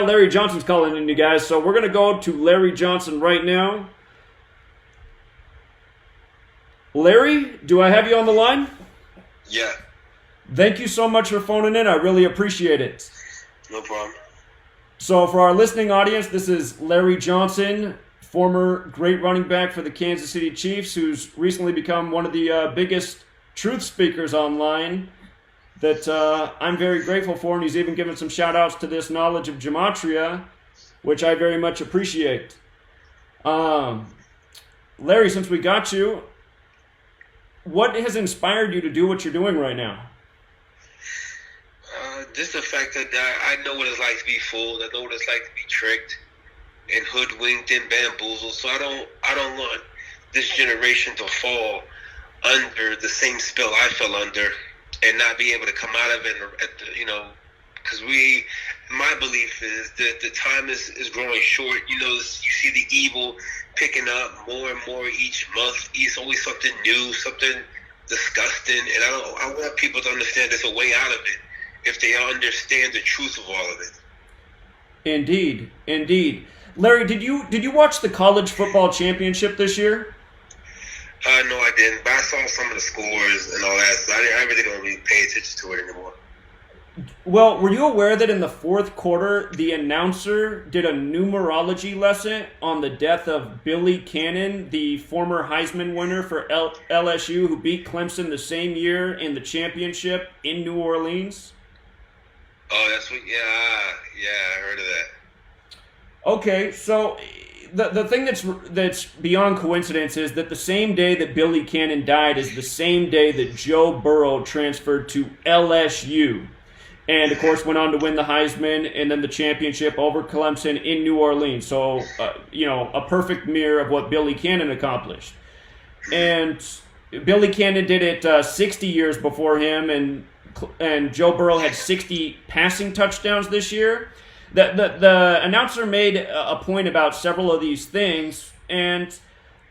Larry Johnson's calling in, you guys, so we're going to go to Larry Johnson right now. Larry, do I have you on the line? Yeah. Thank you so much for phoning in. I really appreciate it. No problem. So for our listening audience, this is Larry Johnson, former great running back for the Kansas City Chiefs, who's recently become one of the biggest truth speakers online that I'm very grateful for, and he's even given some shout-outs to this knowledge of Gematria, which I very much appreciate. Larry, since we got you, what has inspired you to do what you're doing right now? Just the fact that I know what it's like to be fooled. I know what it's like to be tricked and hoodwinked and bamboozled. So I don't want this generation to fall under the same spell I fell under and not be able to come out of it, because my belief is that the time is growing short. You see the evil picking up more and more each month. It's always something new, something disgusting, and I want people to understand there's a way out of it if they understand the truth of all of it. Indeed. Larry, did you watch the college football championship this year? No, I didn't, but I saw some of the scores and all that, so I really don't really pay attention to it anymore. Well, were you aware that in the fourth quarter, the announcer did a numerology lesson on the death of Billy Cannon, the former Heisman winner for LSU, who beat Clemson the same year in the championship in New Orleans? Oh, that's what, yeah, I heard of that. Okay, so the thing that's beyond coincidence is that the same day that Billy Cannon died is the same day that Joe Burrow transferred to LSU. And, of course, went on to win the Heisman and then the championship over Clemson in New Orleans. So, a perfect mirror of what Billy Cannon accomplished. And Billy Cannon did it 60 years before him, and Joe Burrow had 60 passing touchdowns this year. The announcer made a point about several of these things, and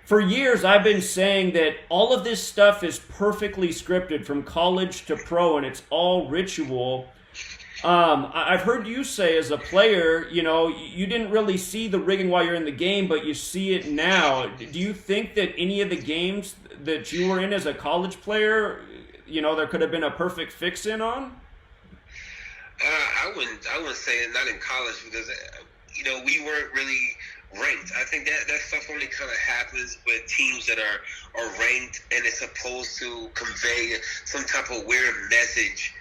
for years I've been saying that all of this stuff is perfectly scripted from college to pro, and it's all ritual. I've heard you say as a player, you didn't really see the rigging while you're in the game, but you see it now. Do you think that any of the games that you were in as a college player, there could have been a perfect fix-in on? I wouldn't say it, not in college, because we weren't really ranked. I think that stuff only kind of happens with teams that are ranked, and it's supposed to convey some type of weird message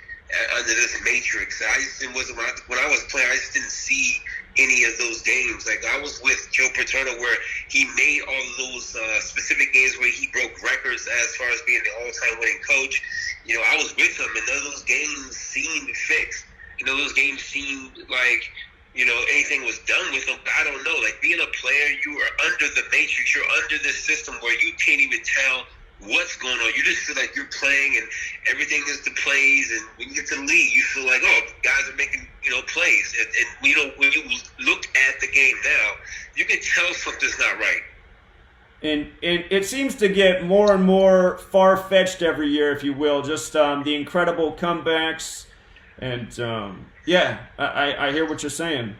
under this matrix. When I was playing, I just didn't see any of those games. Like, I was with Joe Paterno where he made all of those specific games where he broke records as far as being the all-time winning coach. I was with him, and none of those games seemed fixed. Those games seemed like, anything was done with them. I don't know. Like, being a player, you are under the matrix. You're under this system where you can't even tell what's going on. You just feel like you're playing and everything is the plays. And when you get to the league, you feel like, oh, guys are making, plays. And when you look at the game now, you can tell something's not right. And it seems to get more and more far-fetched every year, if you will. Just the incredible comebacks. And, I hear what you're saying.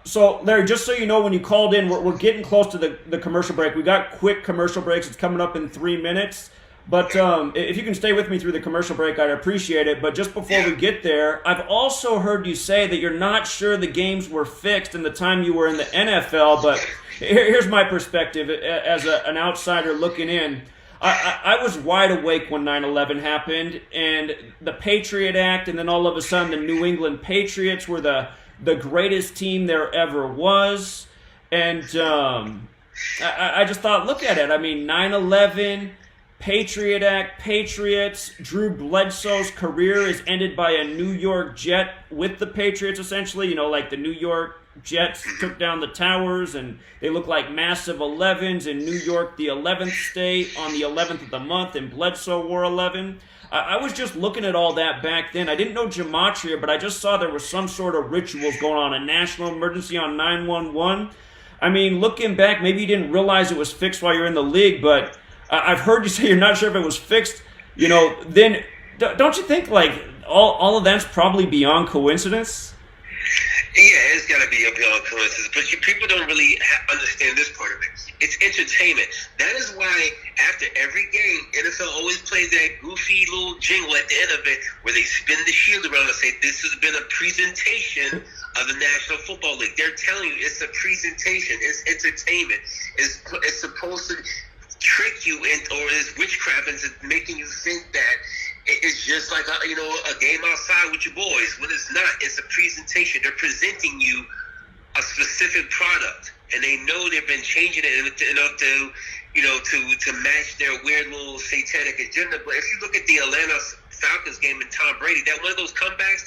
So, Larry, just so you know, when you called in, we're getting close to the commercial break. We got quick commercial breaks. It's coming up in 3 minutes. But if you can stay with me through the commercial break, I'd appreciate it. But just before we get there, I've also heard you say that you're not sure the games were fixed in the time you were in the NFL. But here's my perspective as an outsider looking in. I was wide awake when 9/11 happened, and the Patriot Act, and then all of a sudden the New England Patriots were the greatest team there ever was. And I just thought, look at it. I mean, 9/11, Patriot Act, Patriots. Drew Bledsoe's career is ended by a New York Jet with the Patriots, essentially. Like the New York Jets took down the towers, and they look like massive 11s in New York, the 11th state, on the 11th of the month, and Bledsoe wore 11. I was just looking at all that back then. I didn't know Gematria, but I just saw there was some sort of rituals going on, a national emergency on 911. I mean, looking back, maybe you didn't realize it was fixed while you're in the league, but I've heard you say you're not sure if it was fixed. Then don't you think, like, all of that's probably beyond coincidence? Yeah, it's got to be a beyond coincidence, but people don't really understand this part of it. It's entertainment. That is why after every game, NFL always plays that goofy little jingle at the end of it where they spin the shield around and say, this has been a presentation of the National Football League. They're telling you it's a presentation. It's entertainment. It's supposed to trick you or is witchcraft into making you think that it's just like a game outside with your boys. When it's not, it's a presentation. They're presenting you a specific product, and they know they've been changing it enough to match their weird little satanic agenda. But if you look at the Atlanta Falcons game and Tom Brady, that one of those comebacks.